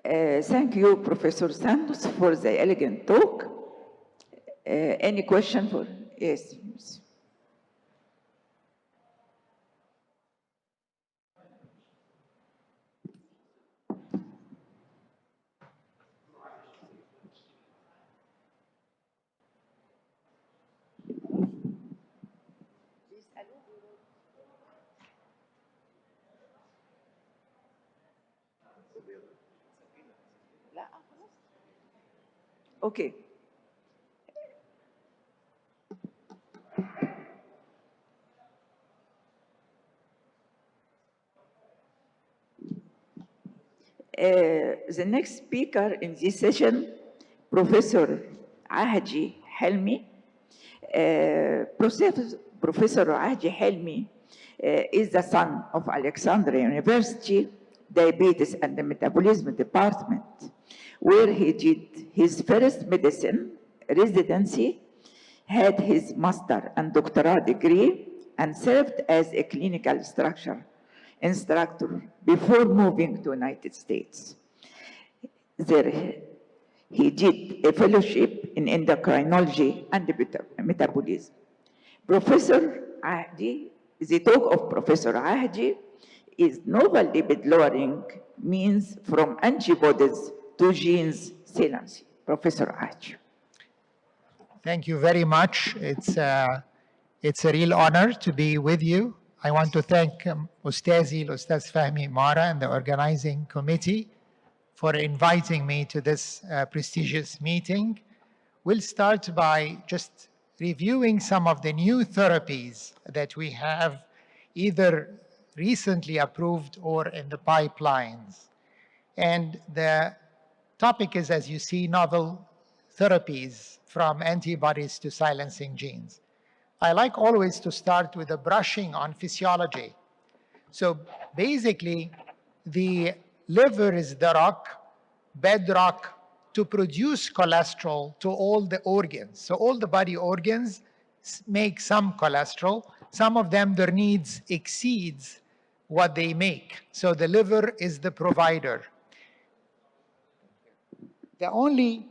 Thank you, Professor Santos, for the elegant talk. Any question for? Yes. Okay. The next speaker in this session, Professor Ahdy Helmy. Professor Ahdy Helmy is the son of Alexandria University Diabetes and Metabolism Department, where he did his first medicine residency, had his master and doctorate degree, and served as a clinical instructor before moving to United States. There, he did a fellowship in endocrinology and metabolism. Professor Ahdy, the talk of Professor Ahdy is novel lipid lowering means from antibodies to genes silencing. Professor Ahdy. Thank you very much. It's a real honor to be with you. I want to thank Ustazi Fahmi Mara and the organizing committee for inviting me to this prestigious meeting. We'll start by just reviewing some of the new therapies that we have either recently approved or in the pipelines. And the topic is, as you see, novel therapies from antibodies to silencing genes. I like always to start with a brushing on physiology. So basically, the liver is the bedrock to produce cholesterol to all the organs. So all the body organs make some cholesterol. Some of them, their needs exceeds what they make. So the liver is the provider. The only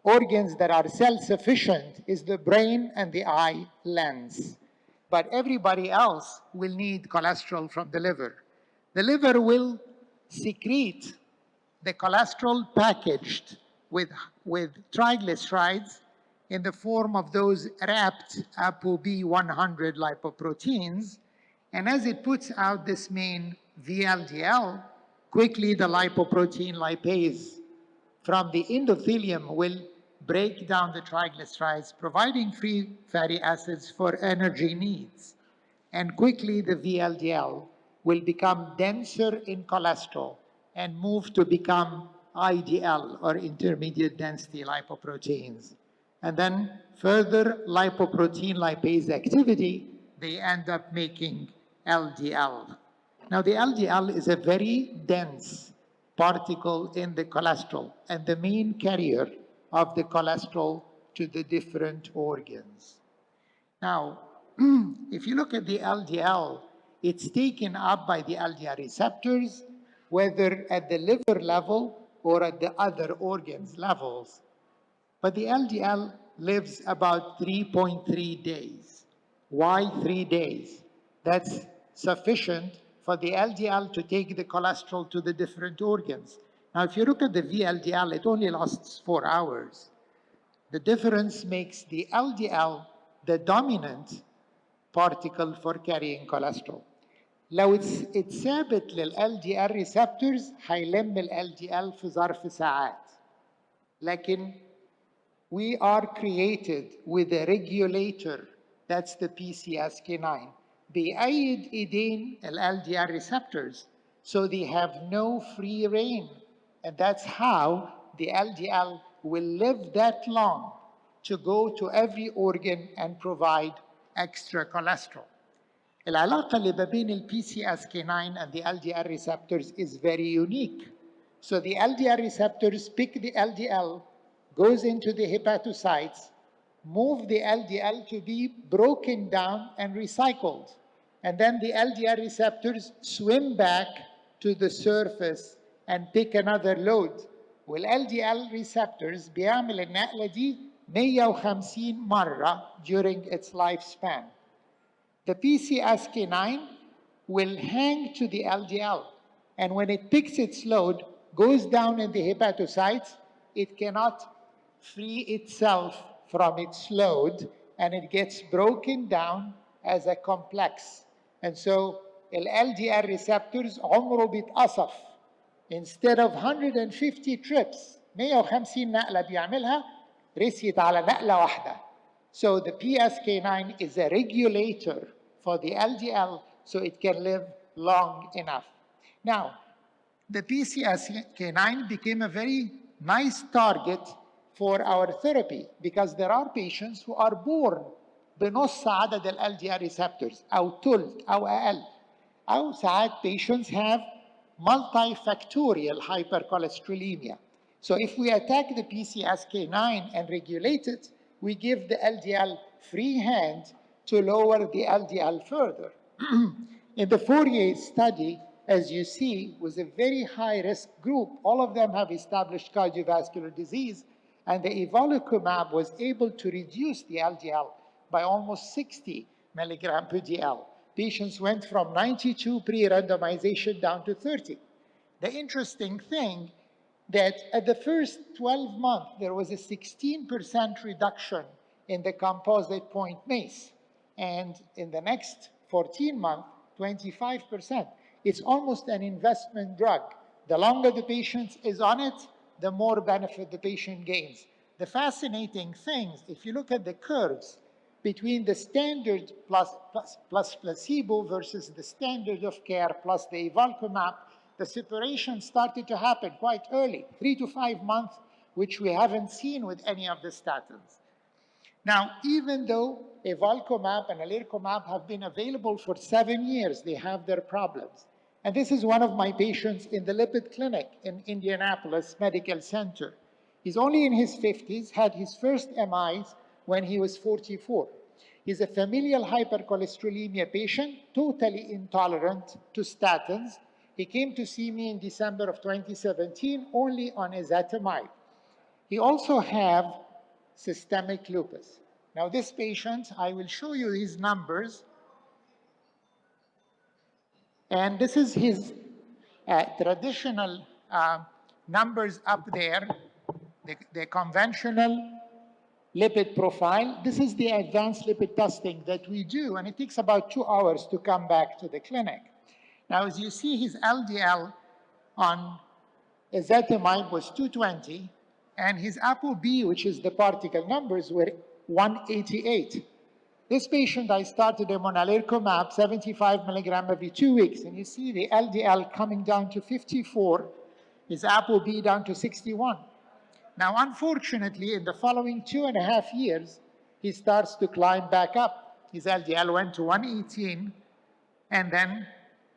organs that are self-sufficient is the brain and the eye lens. But everybody else will need cholesterol from the liver. The liver will secrete the cholesterol packaged with triglycerides in the form of those wrapped ApoB100 lipoproteins. And as it puts out this main VLDL, quickly the lipoprotein lipase from the endothelium will break down the triglycerides, providing free fatty acids for energy needs. And quickly the VLDL will become denser in cholesterol and move to become IDL, or intermediate density lipoproteins. And then further lipoprotein lipase activity, they end up making LDL. Now the LDL is a very dense particle in the cholesterol and the main carrier of the cholesterol to the different organs. Now, if you look at the LDL, it's taken up by the LDL receptors, whether at the liver level or at the other organs levels. But the LDL lives about 3.3 days. Why 3 days? That's sufficient for the LDL to take the cholesterol to the different organs. Now, if you look at the VLDL, it only lasts 4 hours. The difference makes the LDL the dominant particle for carrying cholesterol. لو اتثابت لل-LDL receptors هيلم ال-LDL في ظرف ساعات. لكن we are created with a regulator, that's the PCSK9. بيأيد ايدين ال-LDL receptors, so they have no free reign. And that's how the LDL will live that long to go to every organ and provide extra cholesterol. العلاقة اللي ما بين ال PCSK9 and the LDL receptors is very unique. So the LDL receptors pick the LDL, goes into the hepatocytes, move the LDL to be broken down and recycled. And then the LDL receptors swim back to the surface and pick another load. والLDL receptors بيعمل النقلة دي 150 مرة during its lifespan. The PCSK9 will hang to the LDL, and when it picks its load, goes down in the hepatocytes, it cannot free itself from its load, and it gets broken down as a complex. And so LDL receptors عمره بيتقصف. Instead of 150 trips 150 نقلة بيعملها رسيت على نقلة واحدة. So the PCSK9 is a regulator for the LDL so it can live long enough. Now, the PCSK9 became a very nice target for our therapy because there are patients who are born بنص عدد ال LDL receptors أو ثلث أو أقل. أو ساعات patients have multifactorial hypercholesterolemia. So if we attack the PCSK9 and regulate it, we give the LDL free hand to lower the LDL further. In the Fourier study, as you see, was a very high-risk group. All of them have established cardiovascular disease, and the evolocumab was able to reduce the LDL by almost 60 milligram per DL. Patients went from 92 pre-randomization down to 30. The interesting thing that at the first 12 months, there was a 16% reduction in the composite point MACE. And in the next 14 months, 25%. It's almost an investment drug. The longer the patient is on it, the more benefit the patient gains. The fascinating things, if you look at the curves between the standard plus placebo versus the standard of care plus the evolocumab, the separation started to happen quite early, 3 to 5 months, which we haven't seen with any of the statins. Now, even though evolocumab and alirocumab have been available for 7 years, they have their problems. And this is one of my patients in the lipid clinic in Indianapolis Medical Center. He's only in his 50s, had his first MIs when he was 44. He's a familial hypercholesterolemia patient, totally intolerant to statins. He came to see me in December of 2017 only on ezetimibe. He also have systemic lupus. Now this patient, I will show you his numbers. And this is his traditional numbers up there, the conventional lipid profile. This is the advanced lipid testing that we do, and it takes about 2 hours to come back to the clinic. Now, as you see, his LDL on ezetimibe was 220, and his ApoB, which is the particle numbers, were 188. This patient, I started him on alirocumab, 75 milligram every 2 weeks, and you see the LDL coming down to 54, his ApoB down to 61. Now, unfortunately, in the following 2.5 years, he starts to climb back up. His LDL went to 118 and then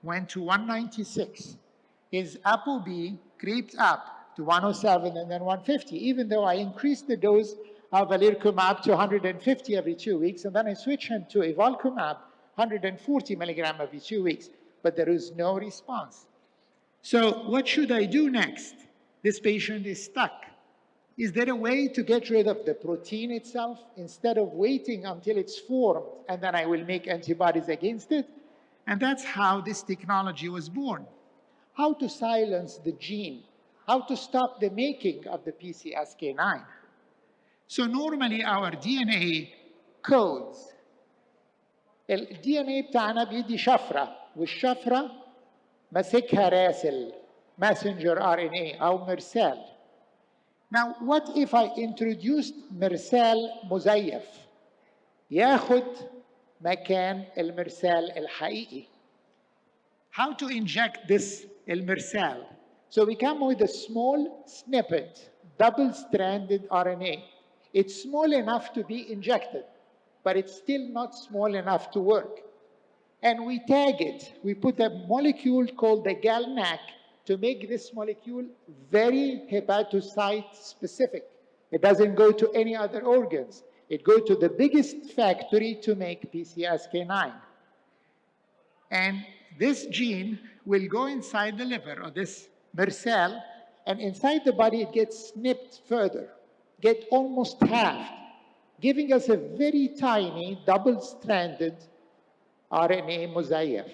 went to 196. His ApoB creeped up to 107 and then 150, even though I increased the dose of alirocumab to 150 every 2 weeks, and then I switched him to evolocumab, 140 milligram every 2 weeks, but there is no response. So what should I do next? This patient is stuck. Is there a way to get rid of the protein itself instead of waiting until it's formed and then I will make antibodies against it? And that's how this technology was born. How to silence the gene, how to stop the making of the PCSK9. So normally our DNA codes. الDNA بتاعنا بيدي شفرة، والشفرة ماسكها راسل messenger RNA أو مرسال. Now, what if I introduced مرسال مزيف ياخد مكان المرسال الحقيقي? How to inject this المرسال? So we come with a small snippet, double-stranded RNA. It's small enough to be injected, but it's still not small enough to work. And we tag it. We put a molecule called the GalNAc to make this molecule very hepatocyte specific. It doesn't go to any other organs. It goes to the biggest factory to make PCSK9. And This gene will go inside the liver, or this cell, and inside the body it gets snipped further, get almost halved, giving us a very tiny double-stranded RNA mosaic.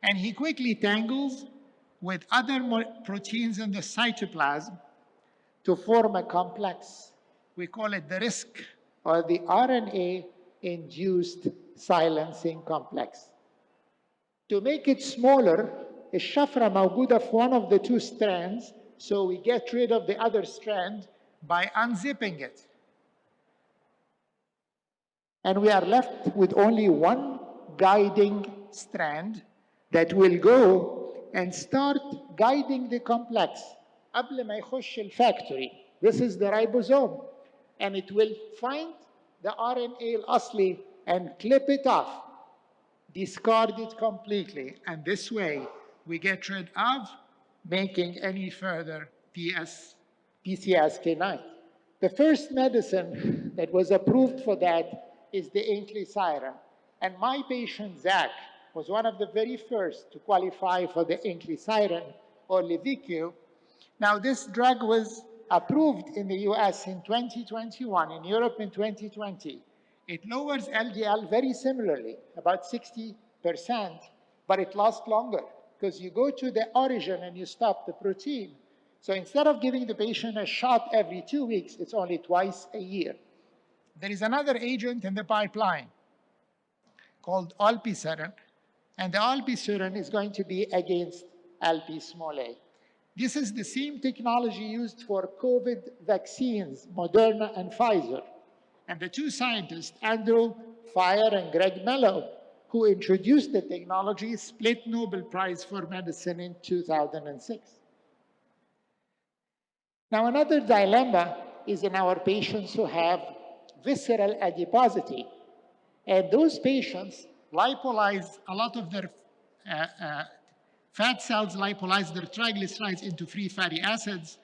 And he quickly tangles with other proteins in the cytoplasm to form a complex. We call it the RISC, or the RNA-induced silencing complex. To make it smaller, الشفرة موجودة في one of the two strands, so we get rid of the other strand by unzipping it. And we are left with only one guiding strand that will go and start guiding the complex قبل ما يخش الفactory. This is the ribosome. And it will find the RNA الأصلي and clip it off, discard it completely. And this way, we get rid of making any further PCSK9. The first medicine that was approved for that is the inclisiran. And my patient, Zach, was one of the very first to qualify for the inclisiran or Leviquio. Now, this drug was approved in the US in 2021, in Europe in 2020. It lowers LDL very similarly, about 60%, but it lasts longer because you go to the origin and you stop the protein. So instead of giving the patient a shot every 2 weeks, it's only twice a year. There is another agent in the pipeline called olpasiran, and the olpasiran is going to be against Lp(a). This is the same technology used for COVID vaccines, Moderna and Pfizer. And the two scientists, Andrew Fire and Greg Mello, who introduced the technology, split Nobel Prize for Medicine in 2006. Now, another dilemma is in our patients who have visceral adiposity. And those patients lipolyze a lot of their fat cells, lipolyze their triglycerides into free fatty acids,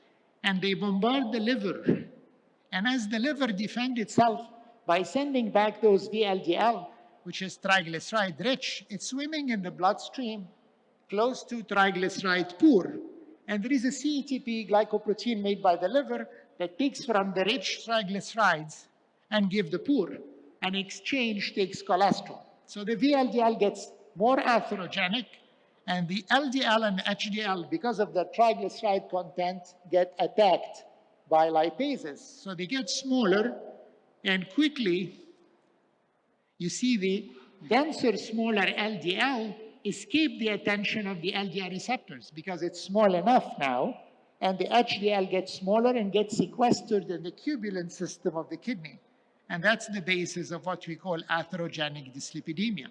and they bombard the liver. And as the liver defends itself by sending back those VLDL, which is triglyceride rich, it's swimming in the bloodstream close to triglyceride poor. And there is a CETP glycoprotein made by the liver that takes from the rich triglycerides and give the poor, and exchange takes cholesterol. So the VLDL gets more atherogenic, and the LDL and HDL, because of the triglyceride content, get attacked by lipases. So they get smaller, and quickly, you see the denser, smaller LDL escape the attention of the LDL receptors because it's small enough now, and the HDL gets smaller and gets sequestered in the tubulin system of the kidney. And that's the basis of what we call atherogenic dyslipidemia.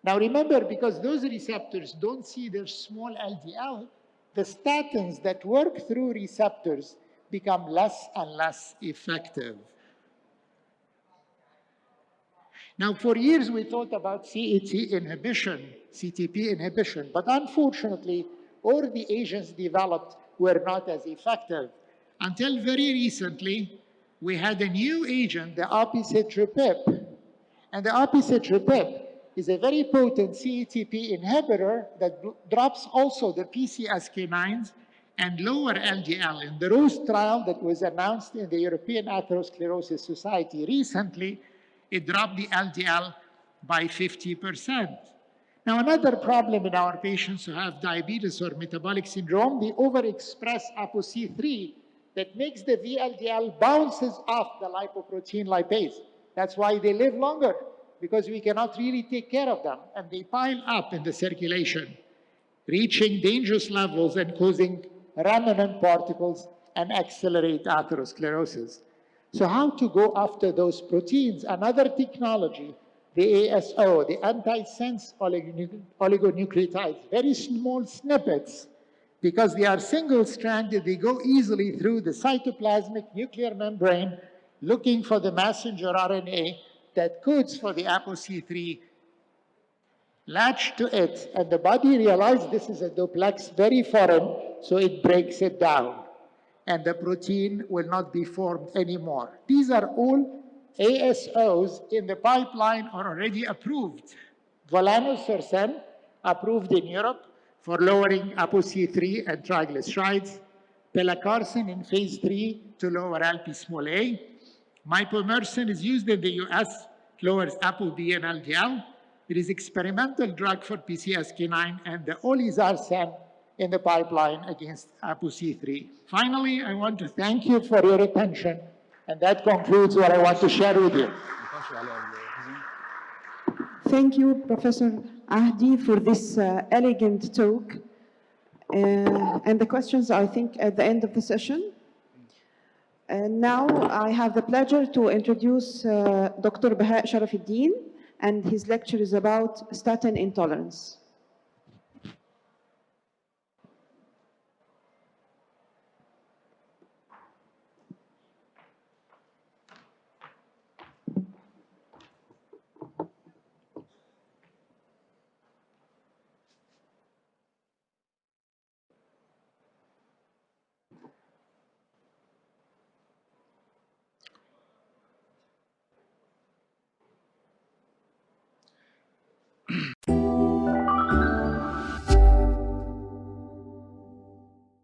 Now remember, because those receptors don't see their small LDL, the statins that work through receptors become less and less effective. Now, for years we thought about CET inhibition, CTP inhibition, but unfortunately, all the agents developed were not as effective. Until very recently, we had a new agent, the obicetrapib. And the obicetrapib is a very potent CETP inhibitor that drops also the PCSK9s and lower LDL. In the ROSE trial that was announced in the European Atherosclerosis Society recently, it dropped the LDL by 50%. Now, another problem in our patients who have diabetes or metabolic syndrome, the overexpress ApoC3 that makes the VLDL bounces off the lipoprotein lipase. That's why they live longer, because we cannot really take care of them, and they pile up in the circulation, reaching dangerous levels and causing remnant particles and accelerate atherosclerosis. So how to go after those proteins? Another technology, the ASO, the antisense oligonucleotides, very small snippets, because they are single-stranded, they go easily through the cytoplasmic nuclear membrane, looking for the messenger RNA that codes for the ApoC3, latch to it, and the body realizes this is a duplex, very foreign, so it breaks it down, and the protein will not be formed anymore. These are all ASOs in the pipeline are already approved. Volanesorsen approved in Europe for lowering ApoC3 and triglycerides, pelacarsen in phase 3 to lower Lp(a). Mipomersen is used in the US, it lowers ApoB and LDL. There is experimental drug for PCSK9 and the olezarsen in the pipeline against ApoC3. Finally, I want to thank you for your attention, and that concludes what I want to share with you. Thank you, Professor Ahdy, for this elegant talk. And the questions, I think, at the end of the session. And now I have the pleasure to introduce Dr. Baha Sharafuddin, and his lecture is about statin intolerance.